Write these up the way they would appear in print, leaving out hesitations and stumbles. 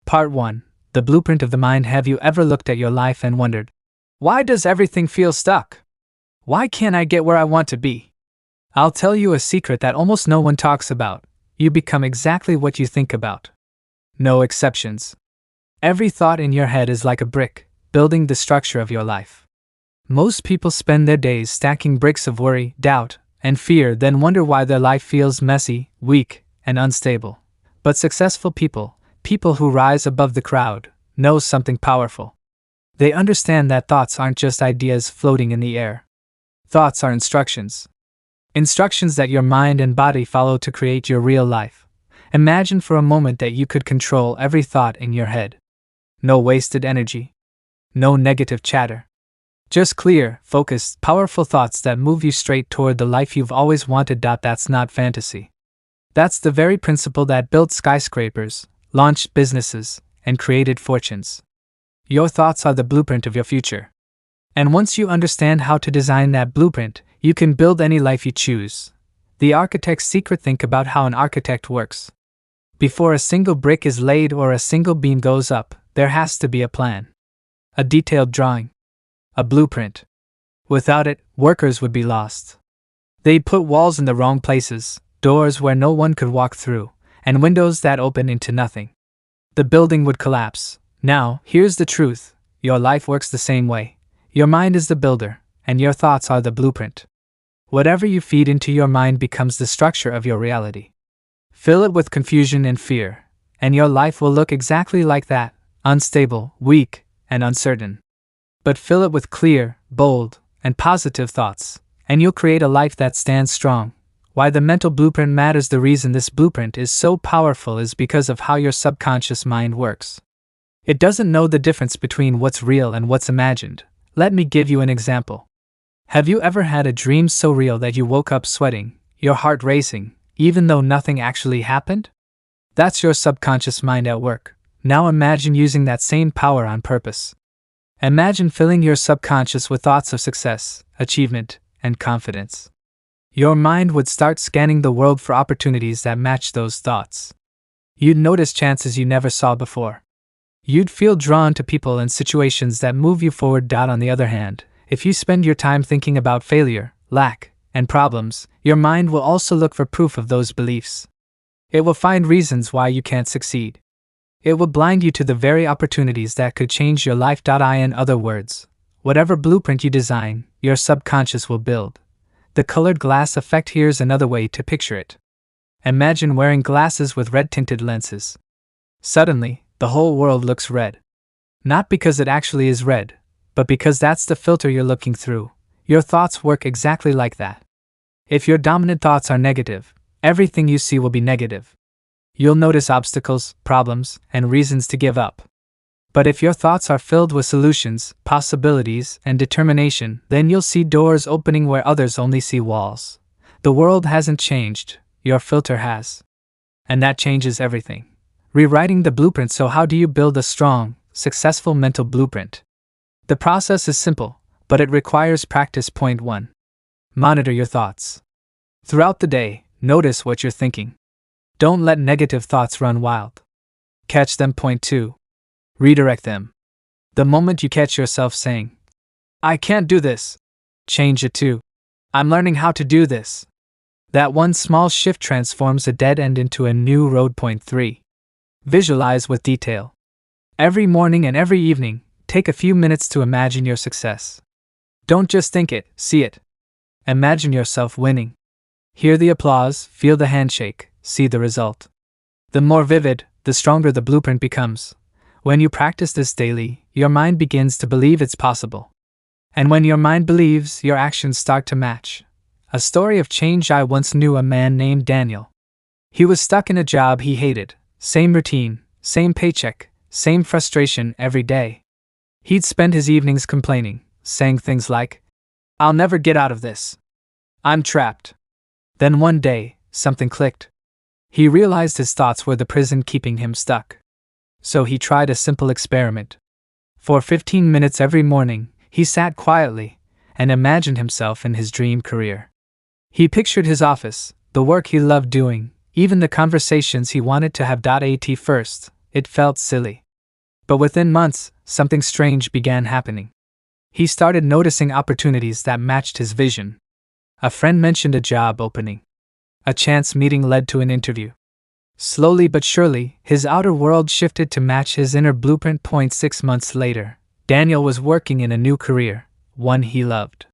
Part 1. The Blueprint of the Mind. Have you ever looked at your life and wondered, why does everything feel stuck? Why can't I get where I want to be? I'll tell you a secret that almost no one talks about. You become exactly what you think about. No exceptions. Every thought in your head is like a brick, building the structure of your life. Most people spend their days stacking bricks of worry, doubt, and fear, then wonder why their life feels messy, weak, and unstable. But successful people who rise above the crowd, know something powerful. They understand that thoughts aren't just ideas floating in the air. Thoughts are instructions. Instructions that your mind and body follow to create your real life. Imagine for a moment that you could control every thought in your head. No wasted energy. No negative chatter. Just clear, focused, powerful thoughts that move you straight toward the life you've always wanted. That's not fantasy. That's the very principle that built skyscrapers, launched businesses, and created fortunes. Your thoughts are the blueprint of your future. And once you understand how to design that blueprint, you can build any life you choose. The architect's secret. Think about how an architect works. Before a single brick is laid or a single beam goes up, there has to be a plan. A detailed drawing. A blueprint. Without it, workers would be lost. They'd put walls in the wrong places, doors where no one could walk through, and windows that open into nothing. The building would collapse. Now, here's the truth. Your life works the same way. Your mind is the builder, and your thoughts are the blueprint. Whatever you feed into your mind becomes the structure of your reality. Fill it with confusion and fear, and your life will look exactly like that, unstable, weak, and uncertain. But fill it with clear, bold, and positive thoughts, and you'll create a life that stands strong. Why the mental blueprint matters. The reason this blueprint is so powerful is because of how your subconscious mind works. It doesn't know the difference between what's real and what's imagined. Let me give you an example. Have you ever had a dream so real that you woke up sweating, your heart racing, even though nothing actually happened? That's your subconscious mind at work. Now imagine using that same power on purpose. Imagine filling your subconscious with thoughts of success, achievement, and confidence. Your mind would start scanning the world for opportunities that match those thoughts. You'd notice chances you never saw before. You'd feel drawn to people and situations that move you forward. On the other hand, if you spend your time thinking about failure, lack, and problems, your mind will also look for proof of those beliefs. It will find reasons why you can't succeed. It will blind you to the very opportunities that could change your life. In other words, whatever blueprint you design, your subconscious will build. The colored glass effect. Here's another way to picture it. Imagine wearing glasses with red-tinted lenses. Suddenly, the whole world looks red. Not because it actually is red, but because that's the filter you're looking through. Your thoughts work exactly like that. If your dominant thoughts are negative, everything you see will be negative. You'll notice obstacles, problems, and reasons to give up. But if your thoughts are filled with solutions, possibilities, and determination, then you'll see doors opening where others only see walls. The world hasn't changed, your filter has. And that changes everything. Rewriting the blueprint. So how do you build a strong, successful mental blueprint? The process is simple, but it requires practice. Point 1. Monitor your thoughts. Throughout the day, notice what you're thinking. Don't let negative thoughts run wild. Catch them. Point 2. Redirect them. The moment you catch yourself saying, I can't do this, change it to, I'm learning how to do this. That one small shift transforms a dead end into a new road. Point 3. Visualize with detail. Every morning and every evening, take a few minutes to imagine your success. Don't just think it, see it. Imagine yourself winning. Hear the applause, feel the handshake, see the result. The more vivid, the stronger the blueprint becomes. When you practice this daily, your mind begins to believe it's possible. And when your mind believes, your actions start to match. A story of change. I once knew a man named Daniel. He was stuck in a job he hated. Same routine, same paycheck, same frustration every day. He'd spend his evenings complaining, saying things like, I'll never get out of this. I'm trapped. Then one day, something clicked. He realized his thoughts were the prison keeping him stuck. So he tried a simple experiment. For 15 minutes every morning, he sat quietly and imagined himself in his dream career. He pictured his office, the work he loved doing, even the conversations he wanted to have. At first, it felt silly. But within months, something strange began happening. He started noticing opportunities that matched his vision. A friend mentioned a job opening. A chance meeting led to an interview. Slowly but surely, his outer world shifted to match his inner blueprint. 6 months later, Daniel was working in a new career, one he loved.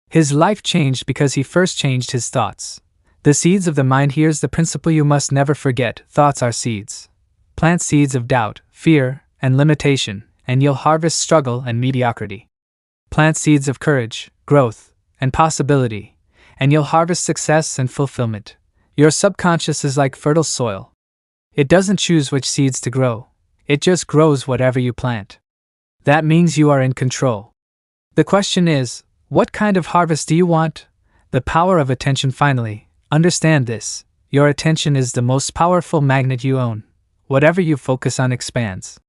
His life changed because he first changed his thoughts. The seeds of the mind. Here's the principle you must never forget: thoughts are seeds. Plant seeds of doubt, fear, and limitation, and you'll harvest struggle and mediocrity. Plant seeds of courage, growth, and possibility, and you'll harvest success and fulfillment. Your subconscious is like fertile soil. It doesn't choose which seeds to grow, it just grows whatever you plant. That means you are in control. The question is, what kind of harvest do you want? The power of attention. Finally, understand this: your attention is the most powerful magnet you own. Whatever you focus on expands.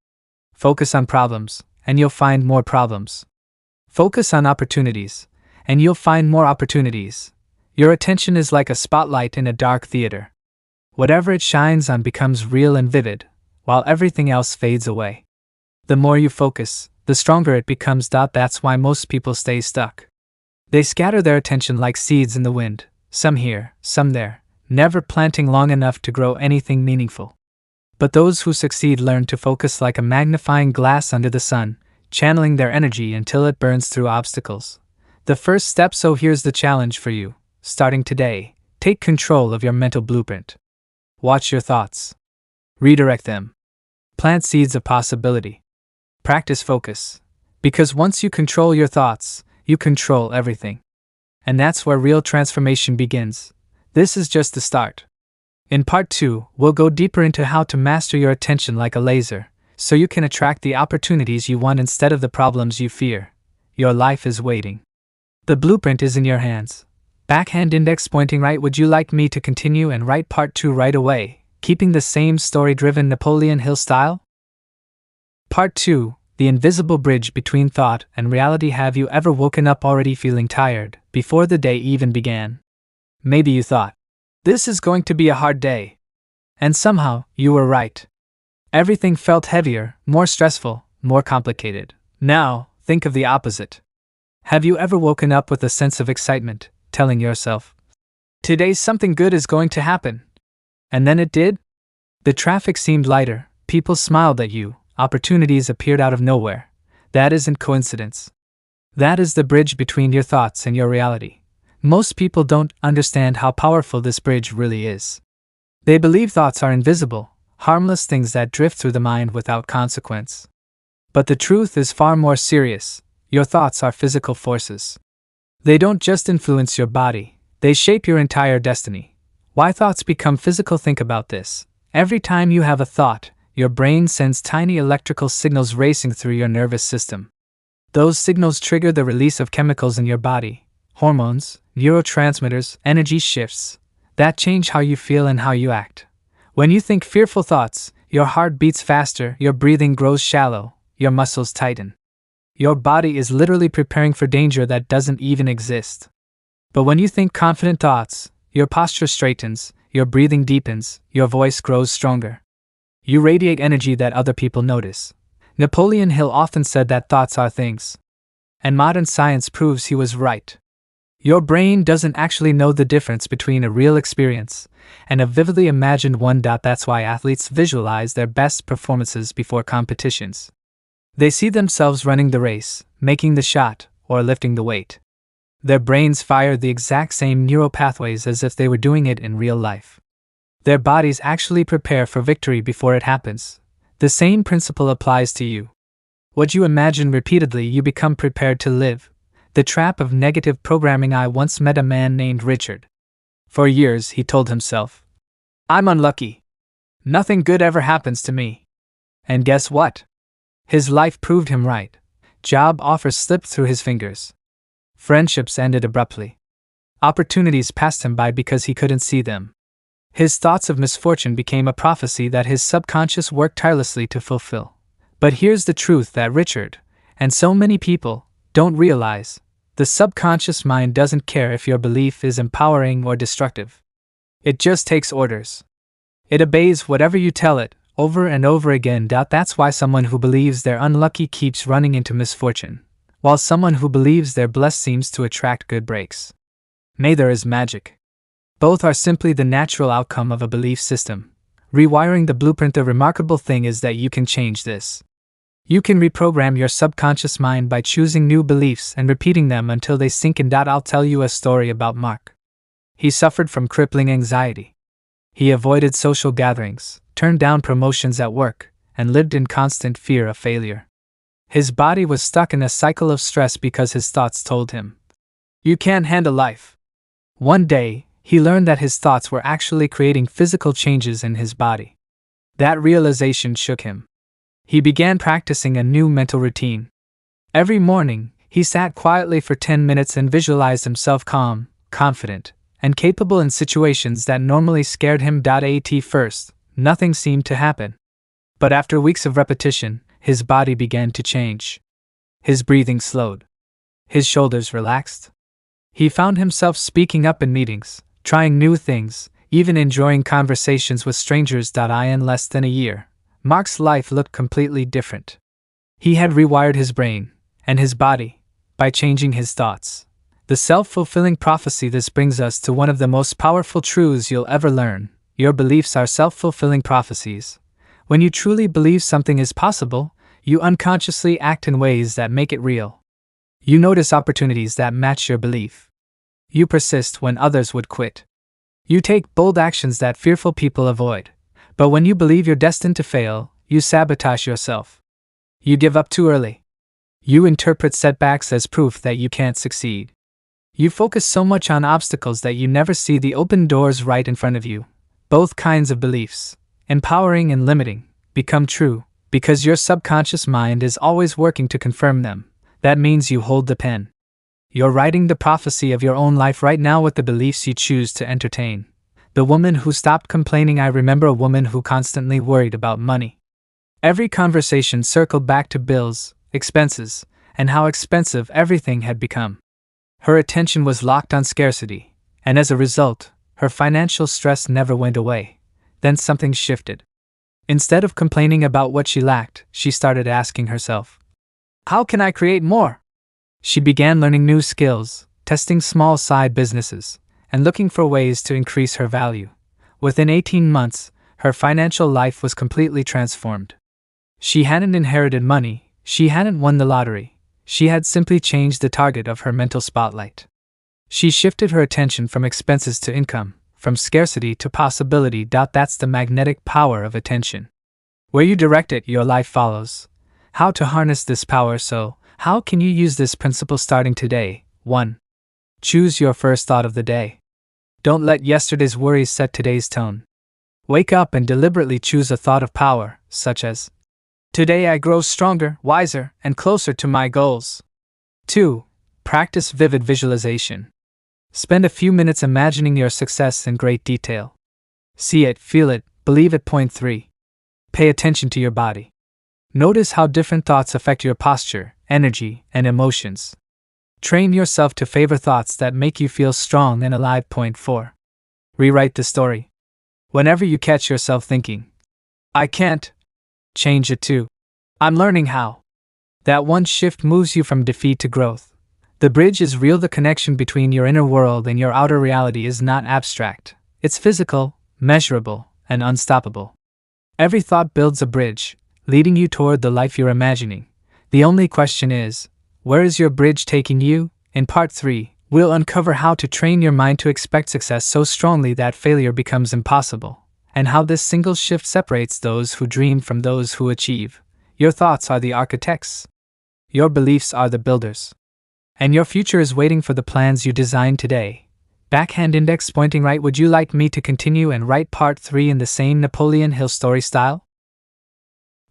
Focus on problems, and you'll find more problems. Focus on opportunities, and you'll find more opportunities. Your attention is like a spotlight in a dark theater. Whatever it shines on becomes real and vivid, while everything else fades away. The more you focus, the stronger it becomes. That's why most people stay stuck. They scatter their attention like seeds in the wind, some here, some there, never planting long enough to grow anything meaningful. But those who succeed learn to focus like a magnifying glass under the sun, channeling their energy until it burns through obstacles. The first step. So here's the challenge for you. Starting today, take control of your mental blueprint. Watch your thoughts. Redirect them. Plant seeds of possibility. Practice focus. Because once you control your thoughts, you control everything. And that's where real transformation begins. This is just the start. In part 2, we'll go deeper into how to master your attention like a laser, so you can attract the opportunities you want instead of the problems you fear. Your life is waiting. The blueprint is in your hands. Backhand index pointing right. Would you like me to continue and write part 2 right away, keeping the same story-driven Napoleon Hill style? Part 2, the invisible bridge between thought and reality. Have you ever woken up already feeling tired, before the day even began? Maybe you thought, this is going to be a hard day. And somehow, you were right. Everything felt heavier, more stressful, more complicated. Now, think of the opposite. Have you ever woken up with a sense of excitement, telling yourself, today something good is going to happen? And then it did? The traffic seemed lighter, people smiled at you, opportunities appeared out of nowhere. That isn't coincidence. That is the bridge between your thoughts and your reality. Most people don't understand how powerful this bridge really is. They believe thoughts are invisible, harmless things that drift through the mind without consequence. But the truth is far more serious. Your thoughts are physical forces. They don't just influence your body, they shape your entire destiny. Why thoughts become physical? Think about this. Every time you have a thought, your brain sends tiny electrical signals racing through your nervous system. Those signals trigger the release of chemicals in your body, hormones, neurotransmitters, energy shifts, that change how you feel and how you act. When you think fearful thoughts, your heart beats faster, your breathing grows shallow, your muscles tighten. Your body is literally preparing for danger that doesn't even exist. But when you think confident thoughts, your posture straightens, your breathing deepens, your voice grows stronger. You radiate energy that other people notice. Napoleon Hill often said that thoughts are things. And modern science proves he was right. Your brain doesn't actually know the difference between a real experience and a vividly imagined one. That's why athletes visualize their best performances before competitions. They see themselves running the race, making the shot, or lifting the weight. Their brains fire the exact same neural pathways as if they were doing it in real life. Their bodies actually prepare for victory before it happens. The same principle applies to you. What you imagine repeatedly, you become prepared to live. The trap of negative programming. I once met a man named Richard. For years, he told himself, I'm unlucky. Nothing good ever happens to me. And guess what? His life proved him right. Job offers slipped through his fingers. Friendships ended abruptly. Opportunities passed him by because he couldn't see them. His thoughts of misfortune became a prophecy that his subconscious worked tirelessly to fulfill. But here's the truth that Richard, and so many people, don't realize. The subconscious mind doesn't care if your belief is empowering or destructive. It just takes orders. It obeys whatever you tell it, over and over again. That's why someone who believes they're unlucky keeps running into misfortune, while someone who believes they're blessed seems to attract good breaks. Neither is magic. Both are simply the natural outcome of a belief system. Rewiring the blueprint. The remarkable thing is that you can change this. You can reprogram your subconscious mind by choosing new beliefs and repeating them until they sink in. I'll tell you a story about Mark. He suffered from crippling anxiety. He avoided social gatherings, turned down promotions at work, and lived in constant fear of failure. His body was stuck in a cycle of stress because his thoughts told him, "You can't handle life." One day, he learned that his thoughts were actually creating physical changes in his body. That realization shook him. He began practicing a new mental routine. Every morning, he sat quietly for 10 minutes and visualized himself calm, confident, and capable in situations that normally scared him. At first, nothing seemed to happen. But after weeks of repetition, his body began to change. His breathing slowed. His shoulders relaxed. He found himself speaking up in meetings, trying new things, even enjoying conversations with strangers. In less than a year, Mark's life looked completely different. He had rewired his brain and his body by changing his thoughts. The self-fulfilling prophecy. This brings us to one of the most powerful truths you'll ever learn. Your beliefs are self-fulfilling prophecies. When you truly believe something is possible, you unconsciously act in ways that make it real. You notice opportunities that match your belief. You persist when others would quit. You take bold actions that fearful people avoid. But when you believe you're destined to fail, you sabotage yourself. You give up too early. You interpret setbacks as proof that you can't succeed. You focus so much on obstacles that you never see the open doors right in front of you. Both kinds of beliefs, empowering and limiting, become true because your subconscious mind is always working to confirm them. That means you hold the pen. You're writing the prophecy of your own life right now with the beliefs you choose to entertain. The woman who stopped complaining. I remember a woman who constantly worried about money. Every conversation circled back to bills, expenses, and how expensive everything had become. Her attention was locked on scarcity, and as a result, her financial stress never went away. Then something shifted. Instead of complaining about what she lacked, she started asking herself, "How can I create more?" She began learning new skills, testing small side businesses, and looking for ways to increase her value. Within 18 months, her financial life was completely transformed. She hadn't inherited money, she hadn't won the lottery, she had simply changed the target of her mental spotlight. She shifted her attention from expenses to income, from scarcity to possibility. That's the magnetic power of attention. Where you direct it, your life follows. How to harness this power? So, how can you use this principle starting today? 1. Choose your first thought of the day. Don't let yesterday's worries set today's tone. Wake up and deliberately choose a thought of power, such as, "Today I grow stronger, wiser, and closer to my goals." 2. Practice vivid visualization. Spend a few minutes imagining your success in great detail. See it, feel it, believe it. 3. Pay attention to your body. Notice how different thoughts affect your posture, energy, and emotions. Train yourself to favor thoughts that make you feel strong and alive. 4. Rewrite the story. Whenever you catch yourself thinking, "I can't," change it to, "I'm learning how." That one shift moves you from defeat to growth. The bridge is real. The connection between your inner world and your outer reality is not abstract. It's physical, measurable, and unstoppable. Every thought builds a bridge, leading you toward the life you're imagining. The only question is, where is your bridge taking you? In Part 3, we'll uncover how to train your mind to expect success so strongly that failure becomes impossible, and how this single shift separates those who dream from those who achieve. Your thoughts are the architects. Your beliefs are the builders. And your future is waiting for the plans you designed today. Backhand index pointing right. Would you like me to continue and write Part 3 in the same Napoleon Hill story style?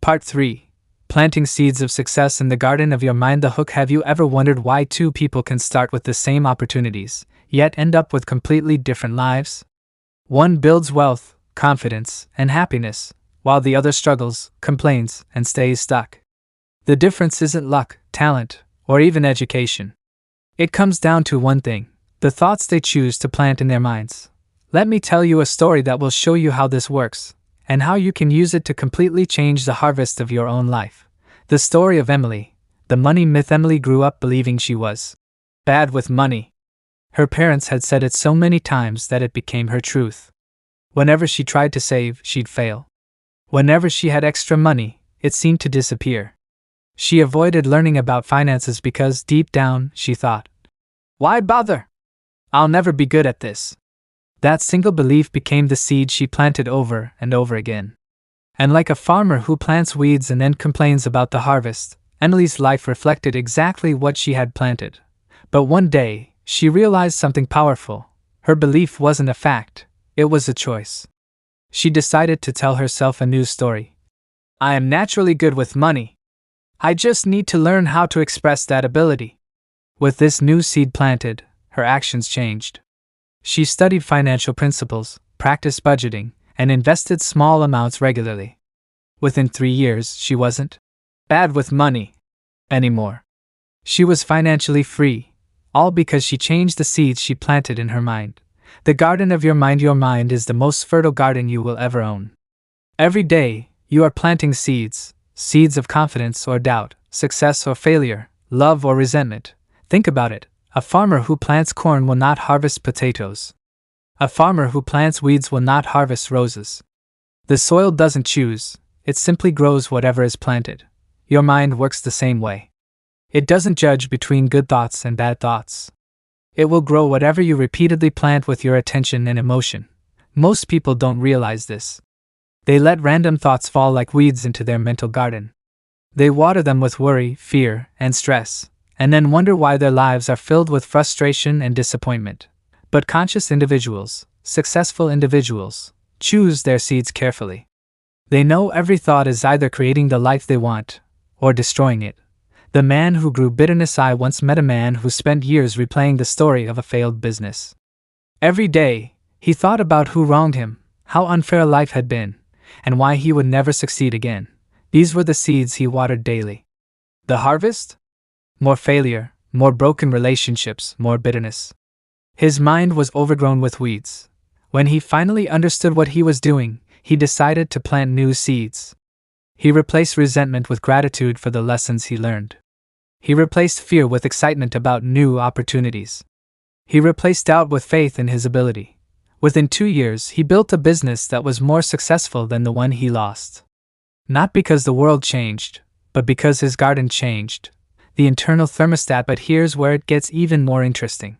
Part 3. Planting seeds of success in the garden of your mind. The hook. Have you ever wondered why two people can start with the same opportunities, yet end up with completely different lives? One builds wealth, confidence, and happiness, while the other struggles, complains, and stays stuck. The difference isn't luck, talent, or even education. It comes down to one thing: the thoughts they choose to plant in their minds. Let me tell you a story that will show you how this works. and how you can use it to completely change the harvest of your own life. The story of Emily, the money myth. Emily grew up believing she was bad with money. Her parents had said it so many times that it became her truth. Whenever she tried to save, she'd fail. Whenever she had extra money, it seemed to disappear. She avoided learning about finances because, deep down, she thought, "Why bother? I'll never be good at this." That single belief became the seed she planted over and over again. And like a farmer who plants weeds and then complains about the harvest, Emily's life reflected exactly what she had planted. But one day, she realized something powerful. Her belief wasn't a fact, it was a choice. She decided to tell herself a new story. I am naturally good with money. I just need to learn how to express that ability. With this new seed planted, her actions changed. She studied financial principles, practiced budgeting, and invested small amounts regularly. Within 3 years, she wasn't bad with money anymore. She was financially free, all because she changed the seeds she planted in her mind. The garden of your mind. Your mind is the most fertile garden you will ever own. Every day, you are planting seeds, seeds of confidence or doubt, success or failure, love or resentment. Think about it. A farmer who plants corn will not harvest potatoes. A farmer who plants weeds will not harvest roses. The soil doesn't choose, it simply grows whatever is planted. Your mind works the same way. It doesn't judge between good thoughts and bad thoughts. It will grow whatever you repeatedly plant with your attention and emotion. Most people don't realize this. They let random thoughts fall like weeds into their mental garden. They water them with worry, fear, and stress, and then wonder why their lives are filled with frustration and disappointment. But conscious individuals, successful individuals, choose their seeds carefully. They know every thought is either creating the life they want, or destroying it. The man who grew bitterness. I once met a man who spent years replaying the story of a failed business. Every day, he thought about who wronged him, how unfair life had been, and why he would never succeed again. These were the seeds he watered daily. The harvest? More failure, more broken relationships, more bitterness. His mind was overgrown with weeds. When he finally understood what he was doing, he decided to plant new seeds. He replaced resentment with gratitude for the lessons he learned. He replaced fear with excitement about new opportunities. He replaced doubt with faith in his ability. Within 2 years, he built a business that was more successful than the one he lost. Not because the world changed, but because his garden changed. The internal thermostat. But here's where it gets even more interesting.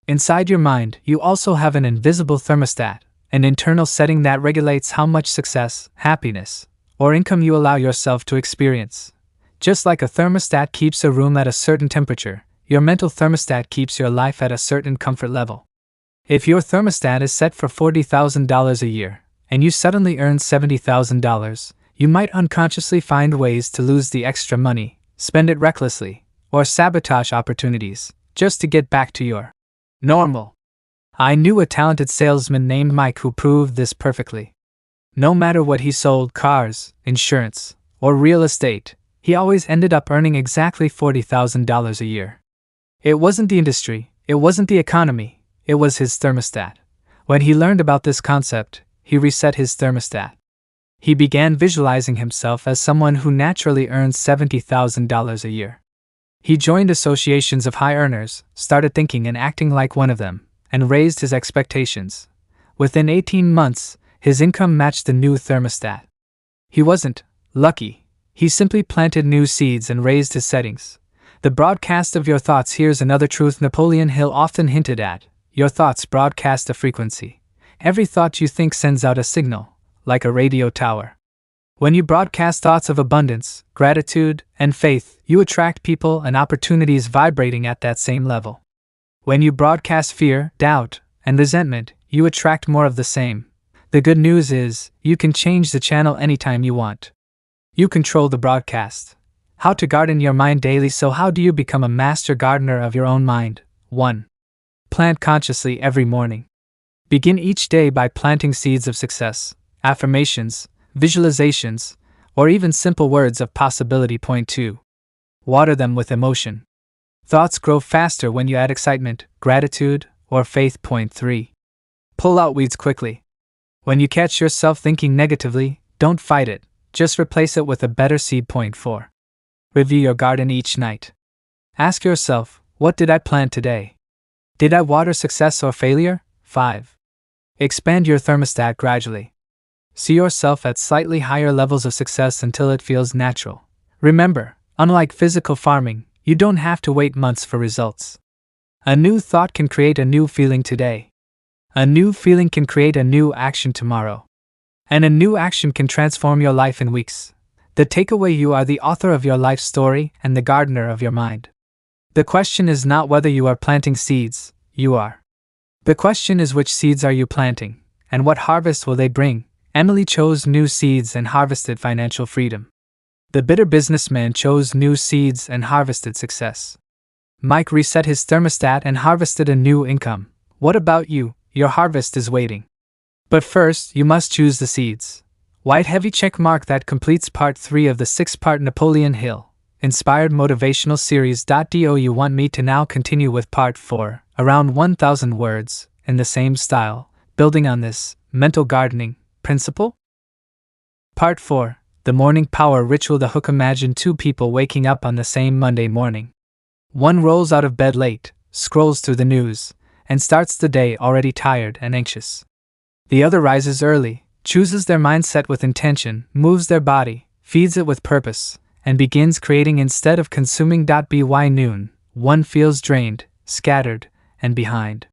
Inside your mind, you also have an invisible thermostat, an internal setting that regulates how much success, happiness, or income you allow yourself to experience. Just like a thermostat keeps a room at a certain temperature, your mental thermostat keeps your life at a certain comfort level. If your thermostat is set for $40,000 a year, and you suddenly earn $70,000, you might unconsciously find ways to lose the extra money, spend it recklessly, or sabotage opportunities, just to get back to your normal. I knew a talented salesman named Mike who proved this perfectly. No matter what he sold, cars, insurance, or real estate, he always ended up earning exactly $40,000 a year. It wasn't the industry, it wasn't the economy, it was his thermostat. When he learned about this concept, he reset his thermostat. He began visualizing himself as someone who naturally earns $70,000 a year. He joined associations of high earners, started thinking and acting like one of them, and raised his expectations. Within 18 months, his income matched the new thermostat. He wasn't lucky. He simply planted new seeds and raised his settings. The broadcast of your thoughts. Here's another truth Napoleon Hill often hinted at. Your thoughts broadcast a frequency. Every thought you think sends out a signal, like a radio tower. When you broadcast thoughts of abundance, gratitude, and faith, you attract people and opportunities vibrating at that same level. When you broadcast fear, doubt, and resentment, you attract more of the same. The good news is, you can change the channel anytime you want. You control the broadcast. How to garden your mind daily. So how do you become a master gardener of your own mind? 1. Plant consciously every morning. Begin each day by planting seeds of success, affirmations, visualizations, or even simple words of possibility. 2. Water them with emotion. Thoughts grow faster when you add excitement, gratitude, or faith. 3. Pull out weeds quickly. When you catch yourself thinking negatively, don't fight it, just replace it with a better seed. Point 4. Review your garden each night. Ask yourself, what did I plant today? Did I water success or failure? 5. Expand your thermostat gradually. See yourself at slightly higher levels of success until it feels natural. Remember, unlike physical farming, you don't have to wait months for results. A new thought can create a new feeling today. A new feeling can create a new action tomorrow. And a new action can transform your life in weeks. The takeaway: you are the author of your life story and the gardener of your mind. The question is not whether you are planting seeds, you are. The question is, which seeds are you planting, and what harvest will they bring? Emily chose new seeds and harvested financial freedom. The bitter businessman chose new seeds and harvested success. Mike reset his thermostat and harvested a new income. What about you? Your harvest is waiting. But first, you must choose the seeds. White heavy check mark. That completes part 3 of the 6-part Napoleon Hill inspired motivational series. Do you want me to now continue with part 4, around 1,000 words, in the same style, building on this mental gardening principle? Part 4, the morning power ritual. The hook. Imagine 2 people waking up on the same Monday morning. One rolls out of bed late, scrolls through the news, and starts the day already tired and anxious. The other rises early, chooses their mindset with intention, moves their body, feeds it with purpose, and begins creating instead of consuming. By noon, one feels drained, scattered, and behind.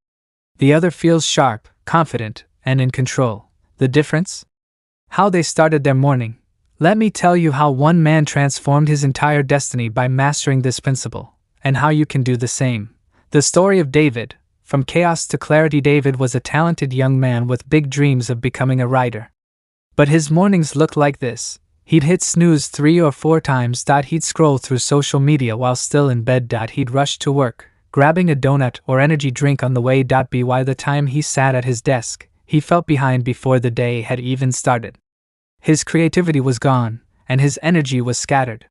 The other feels sharp, confident, and in control. The difference? How they started their morning. Let me tell you how one man transformed his entire destiny by mastering this principle, and how you can do the same. The story of David. From chaos to clarity. David was a talented young man with big dreams of becoming a writer. But his mornings looked like this. He'd hit snooze 3 or 4 times. He'd scroll through social media while still in bed. He'd rush to work, grabbing a donut or energy drink on the way. By the time he sat at his desk, he felt behind before the day had even started. His creativity was gone, and his energy was scattered.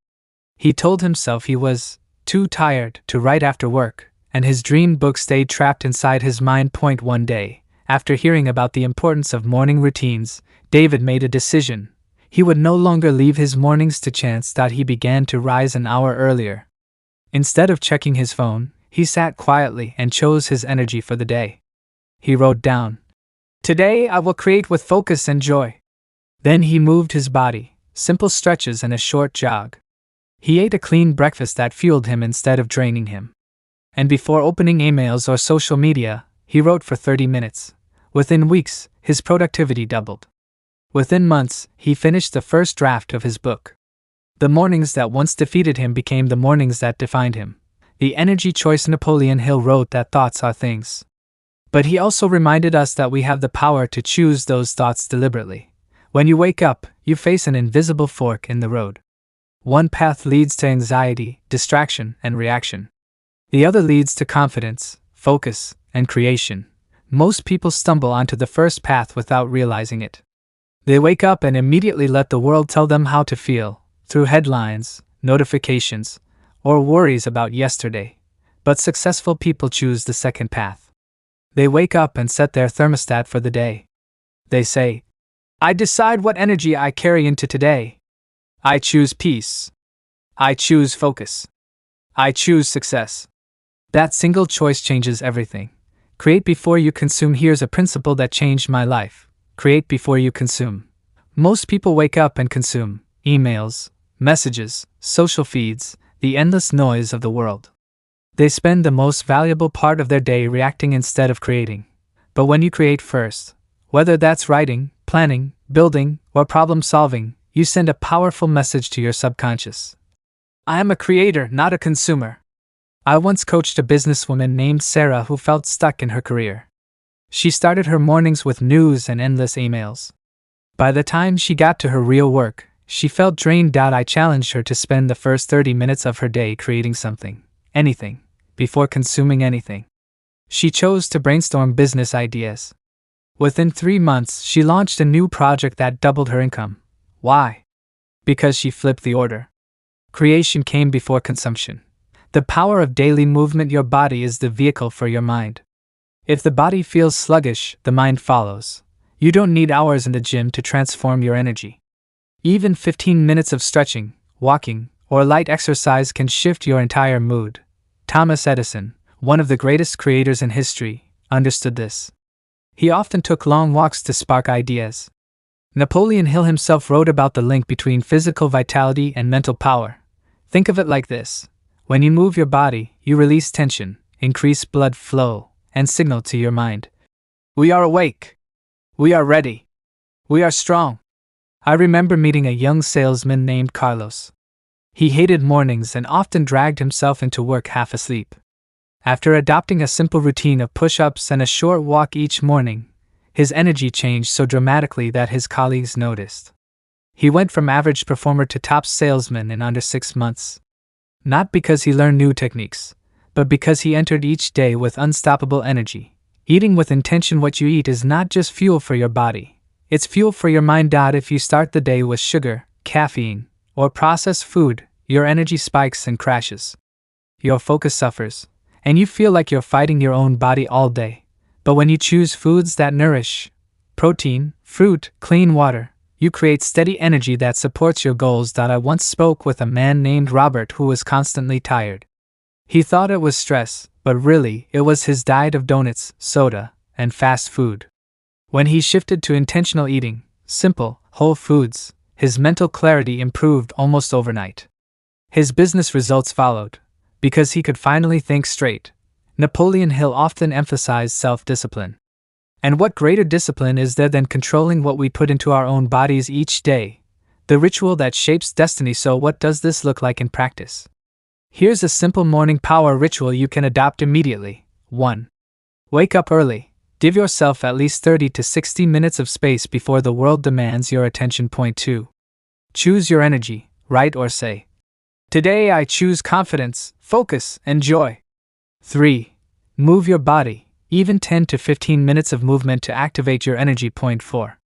He told himself he was too tired to write after work, and his dream book stayed trapped inside his mind. One day, after hearing about the importance of morning routines, David made a decision. He would no longer leave his mornings to chance. He began to rise an hour earlier. Instead of checking his phone, he sat quietly and chose his energy for the day. He wrote down, "Today I will create with focus and joy." Then he moved his body, simple stretches and a short jog. He ate a clean breakfast that fueled him instead of draining him. And before opening emails or social media, he wrote for 30 minutes. Within weeks, his productivity doubled. Within months, he finished the first draft of his book. The mornings that once defeated him became the mornings that defined him. The energy choice. Napoleon Hill wrote that thoughts are things. But he also reminded us that we have the power to choose those thoughts deliberately. When you wake up, you face an invisible fork in the road. One path leads to anxiety, distraction, and reaction. The other leads to confidence, focus, and creation. Most people stumble onto the first path without realizing it. They wake up and immediately let the world tell them how to feel, through headlines, notifications, or worries about yesterday. But successful people choose the second path. They wake up and set their thermostat for the day. They say, "I decide what energy I carry into today. I choose peace. I choose focus. I choose success." That single choice changes everything. Create before you consume. Here's a principle that changed my life. Create before you consume. Most people wake up and consume emails, messages, social feeds, the endless noise of the world. They spend the most valuable part of their day reacting instead of creating. But when you create first, whether that's writing, planning, building, or problem solving, you send a powerful message to your subconscious. I am a creator, not a consumer. I once coached a businesswoman named Sarah who felt stuck in her career. She started her mornings with news and endless emails. By the time she got to her real work, she felt drained. I challenged her to spend the first 30 minutes of her day creating something, anything, before consuming anything. She chose to brainstorm business ideas. Within 3 months, she launched a new project that doubled her income. Why? Because she flipped the order. Creation came before consumption. The power of daily movement. Your body is the vehicle for your mind. If the body feels sluggish, the mind follows. You don't need hours in the gym to transform your energy. Even 15 minutes of stretching, walking, or light exercise can shift your entire mood. Thomas Edison, one of the greatest creators in history, understood this. He often took long walks to spark ideas. Napoleon Hill himself wrote about the link between physical vitality and mental power. Think of it like this. When you move your body, you release tension, increase blood flow, and signal to your mind. We are awake. We are ready. We are strong. I remember meeting a young salesman named Carlos. He hated mornings and often dragged himself into work half asleep. After adopting a simple routine of push-ups and a short walk each morning, his energy changed so dramatically that his colleagues noticed. He went from average performer to top salesman in under 6 months. Not because he learned new techniques, but because he entered each day with unstoppable energy. Eating with intention. What you eat is not just fuel for your body, it's fuel for your mind. If you start the day with sugar, caffeine, or processed food, your energy spikes and crashes. Your focus suffers, and you feel like you're fighting your own body all day. But when you choose foods that nourish, protein, fruit, clean water, you create steady energy that supports your goals. I once spoke with a man named Robert who was constantly tired. He thought it was stress, but really it was his diet of donuts, soda, and fast food. When he shifted to intentional eating, simple, whole foods, his mental clarity improved almost overnight. His business results followed, because he could finally think straight. Napoleon Hill often emphasized self-discipline. And what greater discipline is there than controlling what we put into our own bodies each day? The ritual that shapes destiny. So what does this look like in practice? Here's a simple morning power ritual you can adopt immediately. 1. Wake up early. Give yourself at least 30 to 60 minutes of space before the world demands your attention. 2. Choose your energy, write or say. Today I choose confidence, focus, and joy. 3. Move your body, even 10 to 15 minutes of movement to activate your energy. 4.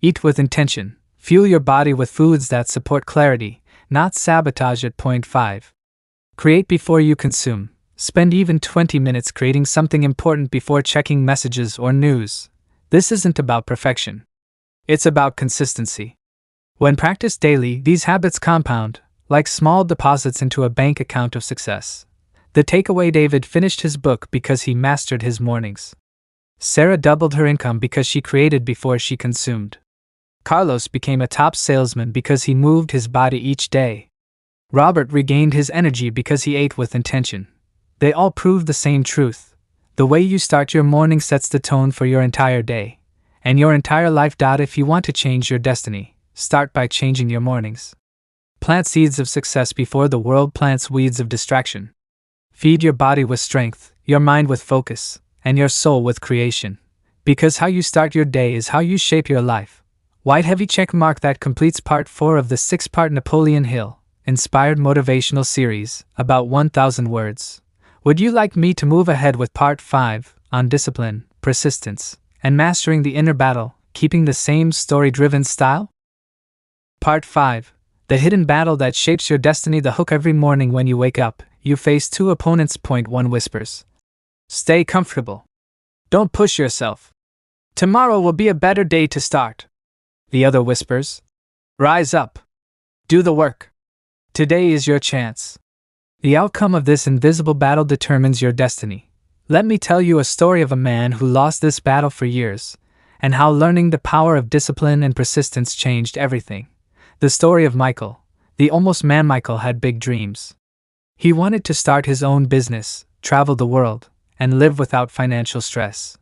Eat with intention. Fuel your body with foods that support clarity, not sabotage it. 5. Create before you consume. Spend even 20 minutes creating something important before checking messages or news. This isn't about perfection. It's about consistency. When practiced daily, these habits compound, like small deposits into a bank account of success. The takeaway: David finished his book because he mastered his mornings. Sarah doubled her income because she created before she consumed. Carlos became a top salesman because he moved his body each day. Robert regained his energy because he ate with intention. They all prove the same truth. The way you start your morning sets the tone for your entire day, and your entire life. If you want to change your destiny, start by changing your mornings. Plant seeds of success before the world plants weeds of distraction. Feed your body with strength, your mind with focus, and your soul with creation. Because how you start your day is how you shape your life. White heavy check mark. That completes part 4 of the 6-part Napoleon Hill inspired motivational series, about 1,000 words. Would you like me to move ahead with part 5 on discipline, persistence, and mastering the inner battle, keeping the same story-driven style? Part 5. The hidden battle that shapes your destiny. The hook. Every morning when you wake up, you face 2 opponents. 1 whispers. Stay comfortable. Don't push yourself. Tomorrow will be a better day to start. The other whispers. Rise up. Do the work. Today is your chance. The outcome of this invisible battle determines your destiny. Let me tell you a story of a man who lost this battle for years, and how learning the power of discipline and persistence changed everything. The story of Michael, the almost man. Michael had big dreams. He wanted to start his own business, travel the world, and live without financial stress.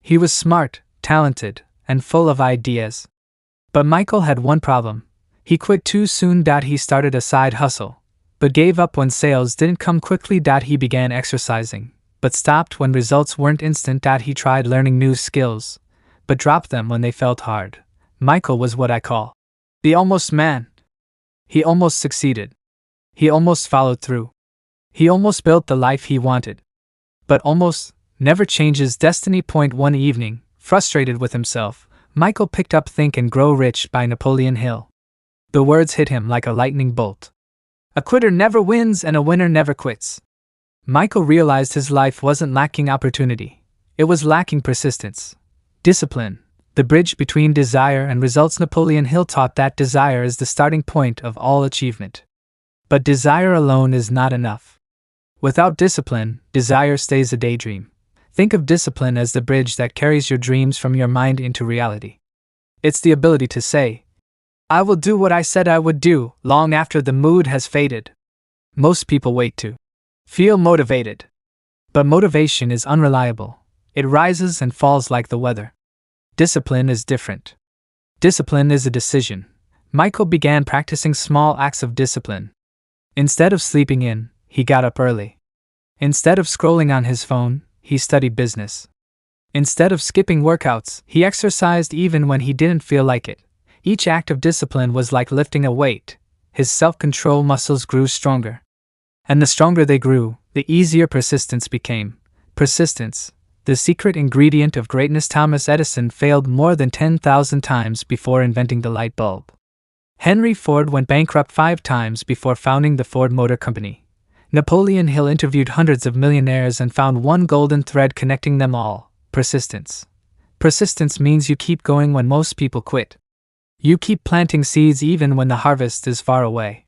He was smart, talented, and full of ideas. But Michael had one problem. He quit too soon. He started a side hustle, but gave up when sales didn't come quickly. He began exercising, but stopped when results weren't instant. He tried learning new skills, but dropped them when they felt hard. Michael was what I call the almost man. He almost succeeded. He almost followed through. He almost built the life he wanted. But almost never changes destiny. 1 evening, frustrated with himself, Michael picked up Think and Grow Rich by Napoleon Hill. The words hit him like a lightning bolt. A quitter never wins and a winner never quits. Michael realized his life wasn't lacking opportunity. It was lacking persistence. Discipline, The bridge between desire and results. Napoleon Hill taught that desire is the starting point of all achievement. But desire alone is not enough. Without discipline, desire stays a daydream. Think of discipline as the bridge that carries your dreams from your mind into reality. It's the ability to say, "I will do what I said I would do," long after the mood has faded. Most people wait to feel motivated. But motivation is unreliable. It rises and falls like the weather. Discipline is different. Discipline is a decision. Michael began practicing small acts of discipline. Instead of sleeping in, he got up early. Instead of scrolling on his phone, he studied business. Instead of skipping workouts, he exercised even when he didn't feel like it. Each act of discipline was like lifting a weight. His self-control muscles grew stronger. And the stronger they grew, the easier persistence became. Persistence, the secret ingredient of greatness. Thomas Edison failed more than 10,000 times before inventing the light bulb. Henry Ford went bankrupt 5 times before founding the Ford Motor Company. Napoleon Hill interviewed hundreds of millionaires and found one golden thread connecting them all: persistence. Persistence means you keep going when most people quit. You keep planting seeds even when the harvest is far away.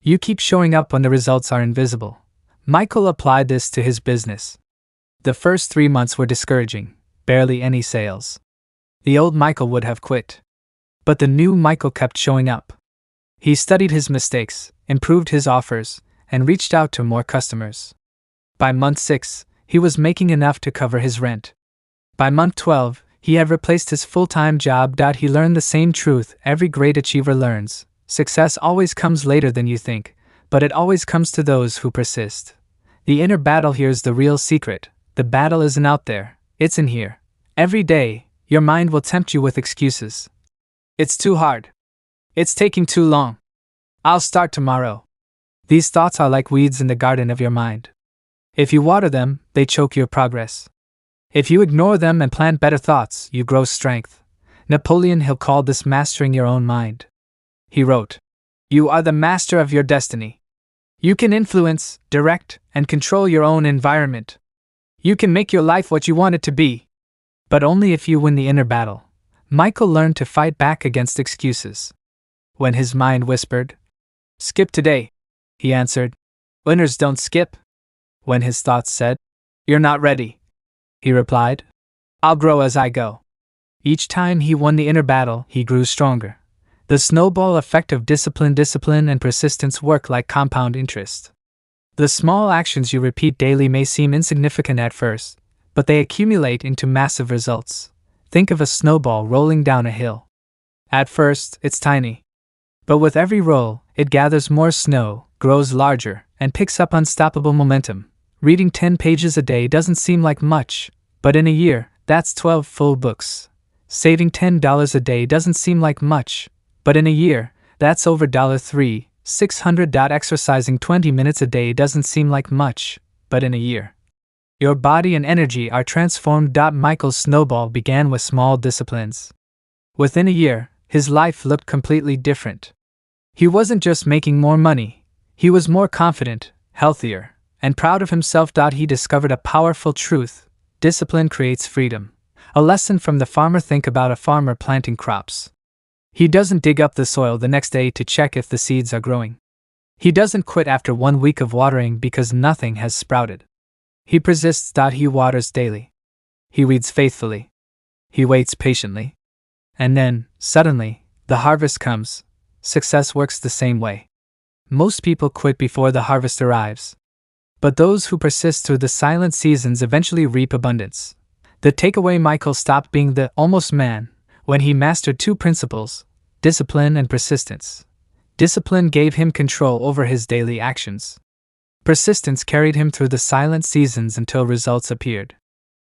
You keep showing up when the results are invisible. Michael applied this to his business. The first 3 months were discouraging, barely any sales. The old Michael would have quit. But the new Michael kept showing up. He studied his mistakes, improved his offers, and reached out to more customers. By month 6, he was making enough to cover his rent. By month 12, he had replaced his full-time job. He learned the same truth every great achiever learns: success always comes later than you think, but it always comes to those who persist. The inner battle here's the real secret. The battle isn't out there, it's in here. Every day, your mind will tempt you with excuses. It's too hard. It's taking too long. I'll start tomorrow. These thoughts are like weeds in the garden of your mind. If you water them, they choke your progress. If you ignore them and plant better thoughts, you grow strength. Napoleon Hill called this mastering your own mind. He wrote, "You are the master of your destiny. You can influence, direct, and control your own environment. You can make your life what you want it to be. But only if you win the inner battle." Michael learned to fight back against excuses. When his mind whispered, "Skip today," he answered, "Winners don't skip." When his thoughts said, "You're not ready," he replied, "I'll grow as I go." Each time he won the inner battle, he grew stronger. The snowball effect of discipline and persistence work like compound interest. The small actions you repeat daily may seem insignificant at first, but they accumulate into massive results. Think of a snowball rolling down a hill. At first, it's tiny. But with every roll, it gathers more snow, grows larger, and picks up unstoppable momentum. Reading 10 pages a day doesn't seem like much, but in a year, that's 12 full books. Saving $10 a day doesn't seem like much, but in a year, that's over $3,600. Exercising 20 minutes a day doesn't seem like much, but in a year, your body and energy are transformed. Michael's snowball began with small disciplines. Within a year, his life looked completely different. He wasn't just making more money, he was more confident, healthier, and proud of himself. He discovered a powerful truth: discipline creates freedom. A lesson from the farmer. Think about a farmer planting crops. He doesn't dig up the soil the next day to check if the seeds are growing. He doesn't quit after 1 week of watering because nothing has sprouted. He persists. He waters daily. He weeds faithfully. He waits patiently. And then, suddenly, the harvest comes. Success works the same way. Most people quit before the harvest arrives. But those who persist through the silent seasons eventually reap abundance. The takeaway: Michael stopped being the almost man when he mastered 2 principles: discipline and persistence. Discipline gave him control over his daily actions. Persistence carried him through the silent seasons until results appeared.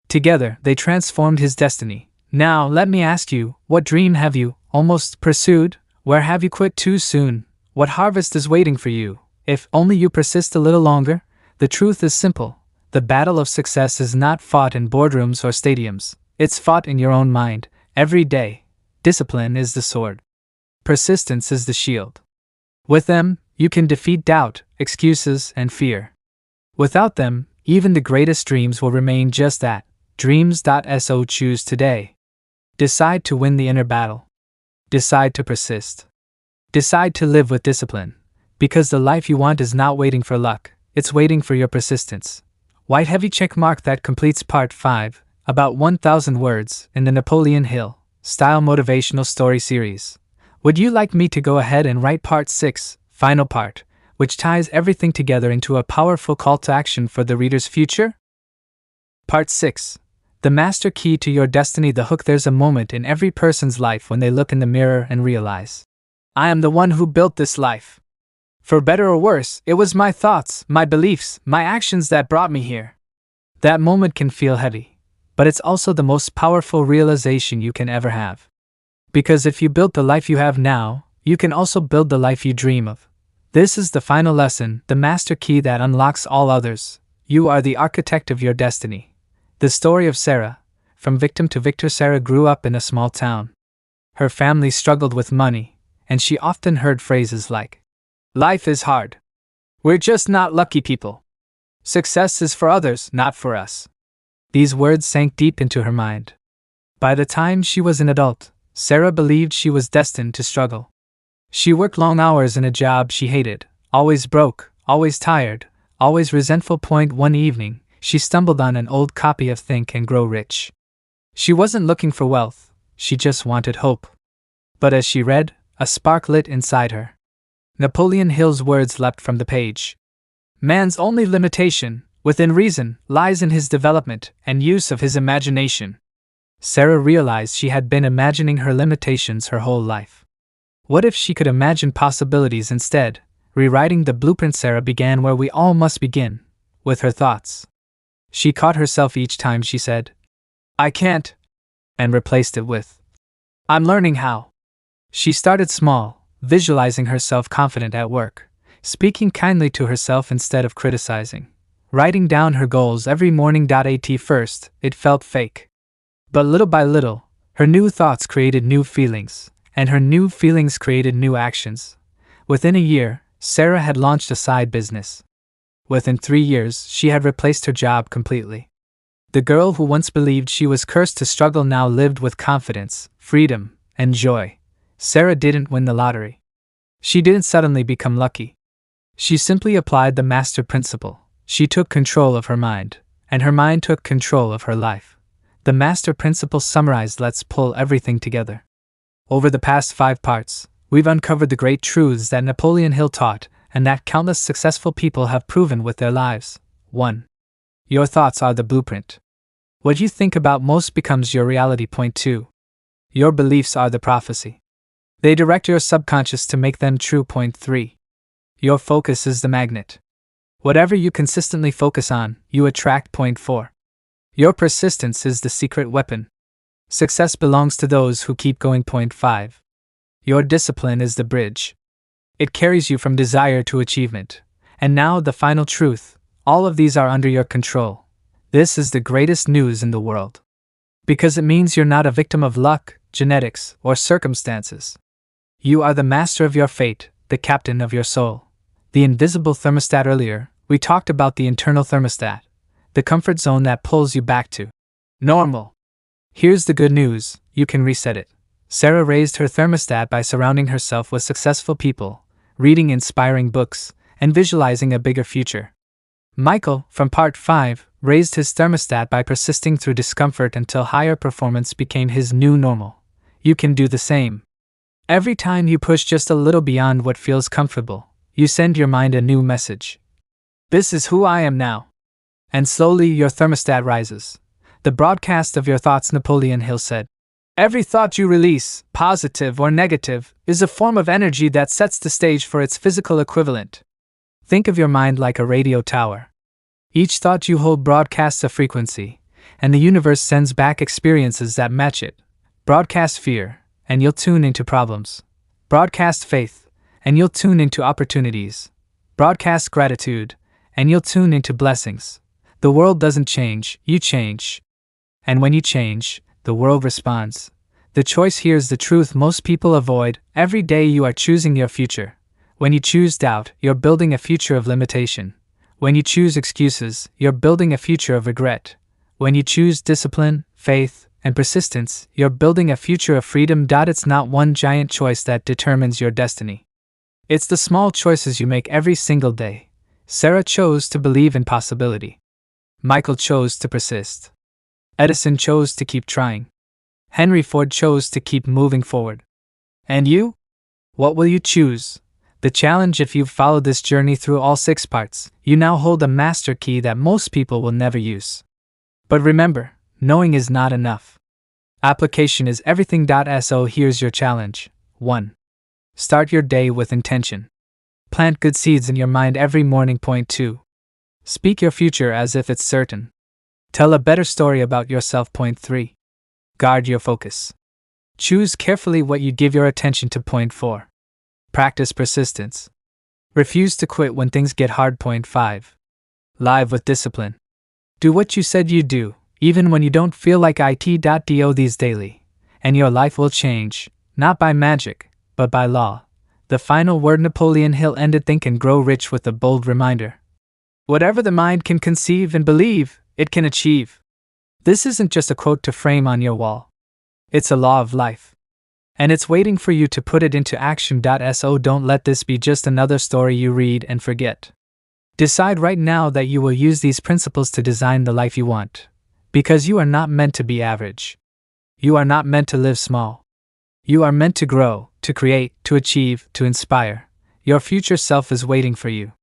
Together, they transformed his destiny. Now, let me ask you, what dream have you almost pursued? Where have you quit too soon? What harvest is waiting for you, if only you persist a little longer? The truth is simple. The battle of success is not fought in boardrooms or stadiums. It's fought in your own mind, every day. Discipline is the sword. Persistence is the shield. With them, you can defeat doubt, excuses, and fear. Without them, even the greatest dreams will remain just that, dreams. So choose today. Decide to win the inner battle. Decide to persist. Decide to live with discipline. Because the life you want is not waiting for luck, it's waiting for your persistence. White heavy check mark. That completes part 5, about 1,000 words, in the Napoleon Hill style motivational story series. Would you like me to go ahead and write part 6, final part, which ties everything together into a powerful call to action for the reader's future? Part 6. The master key to your destiny. The hook. There's a moment in every person's life when they look in the mirror and realize, I am the one who built this life. For better or worse, it was my thoughts, my beliefs, my actions that brought me here. That moment can feel heavy, but it's also the most powerful realization you can ever have. Because if you built the life you have now, you can also build the life you dream of. This is the final lesson, the master key that unlocks all others. You are the architect of your destiny. The story of Sarah. From victim to victor. Sarah grew up in a small town. Her family struggled with money, and she often heard phrases like, life is hard. We're just not lucky people. Success is for others, not for us. These words sank deep into her mind. By the time she was an adult, Sarah believed she was destined to struggle. She worked long hours in a job she hated, always broke, always tired, always resentful. One evening, she stumbled on an old copy of Think and Grow Rich. She wasn't looking for wealth, she just wanted hope. But as she read, a spark lit inside her. Napoleon Hill's words leapt from the page. Man's only limitation, within reason, lies in his development and use of his imagination. Sarah realized she had been imagining her limitations her whole life. What if she could imagine possibilities instead? Rewriting the blueprint. Sarah began where we all must begin, with her thoughts. She caught herself each time she said, I can't, and replaced it with, I'm learning how. She started small, visualizing herself confident at work, speaking kindly to herself instead of criticizing, writing down her goals every morning. At first, it felt fake. But little by little, her new thoughts created new feelings, and her new feelings created new actions. Within a year, Sarah had launched a side business. Within 3 years, she had replaced her job completely. The girl who once believed she was cursed to struggle now lived with confidence, freedom, and joy. Sarah didn't win the lottery. She didn't suddenly become lucky. She simply applied the master principle. She took control of her mind, and her mind took control of her life. The master principle summarized. Let's pull everything together. Over the past 5 parts, we've uncovered the great truths that Napoleon Hill taught and that countless successful people have proven with their lives. 1. Your thoughts are the blueprint. What you think about most becomes your reality. 2. Your beliefs are the prophecy. They direct your subconscious to make them true. 3. Your focus is the magnet. Whatever you consistently focus on, you attract. 4. Your persistence is the secret weapon. Success belongs to those who keep going. 5. Your discipline is the bridge. It carries you from desire to achievement. And now the final truth, all of these are under your control. This is the greatest news in the world. Because it means you're not a victim of luck, genetics, or circumstances. You are the master of your fate, the captain of your soul. The invisible thermostat. Earlier, we talked about the internal thermostat, the comfort zone that pulls you back to normal. Here's the good news, you can reset it. Sarah raised her thermostat by surrounding herself with successful people, reading inspiring books, and visualizing a bigger future. Michael, from part 5, raised his thermostat by persisting through discomfort until higher performance became his new normal. You can do the same. Every time you push just a little beyond what feels comfortable, you send your mind a new message. This is who I am now. And slowly your thermostat rises. The broadcast of your thoughts. Napoleon Hill said, every thought you release, positive or negative, is a form of energy that sets the stage for its physical equivalent. Think of your mind like a radio tower. Each thought you hold broadcasts a frequency, and the universe sends back experiences that match it. Broadcast fear, and you'll tune into problems. Broadcast faith, and you'll tune into opportunities. Broadcast gratitude, and you'll tune into blessings. The world doesn't change, you change. And when you change, the world responds. The choice here is the truth most people avoid. Every day you are choosing your future. When you choose doubt, you're building a future of limitation. When you choose excuses, you're building a future of regret. When you choose discipline, faith, and persistence, you're building a future of freedom. It's not one giant choice that determines your destiny. It's the small choices you make every single day. Sarah chose to believe in possibility. Michael chose to persist. Edison chose to keep trying. Henry Ford chose to keep moving forward. And you? What will you choose? The challenge: if you've followed this journey through all 6 parts, you now hold a master key that most people will never use. But remember, knowing is not enough. Application is everything. So here's your challenge. 1. Start your day with intention. Plant good seeds in your mind every morning. 2. Speak your future as if it's certain. Tell a better story about yourself. 3. Guard your focus. Choose carefully what you give your attention to. 4. Practice persistence. Refuse to quit when things get hard. 5. Live with discipline. Do what you said you'd do, even when you don't feel like it. Do these daily, and your life will change, not by magic, but by law. The final word: Napoleon Hill ended Think and Grow Rich with a bold reminder. Whatever the mind can conceive and believe, it can achieve. This isn't just a quote to frame on your wall. It's a law of life. And it's waiting for you to put it into action. So don't let this be just another story you read and forget. Decide right now that you will use these principles to design the life you want. Because you are not meant to be average. You are not meant to live small. You are meant to grow, to create, to achieve, to inspire. Your future self is waiting for you.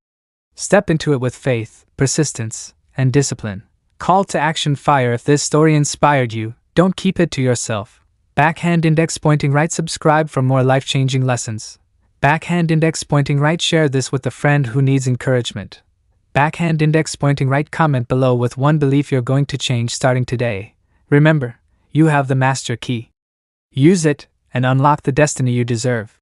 Step into it with faith, persistence, and discipline. Call to action fire. If this story inspired you, don't keep it to yourself. Backhand index pointing right. Subscribe for more life-changing lessons. Backhand index pointing right. Share this with a friend who needs encouragement. Backhand index pointing right. Comment below with one belief you're going to change starting today. Remember, you have the master key. Use it and unlock the destiny you deserve.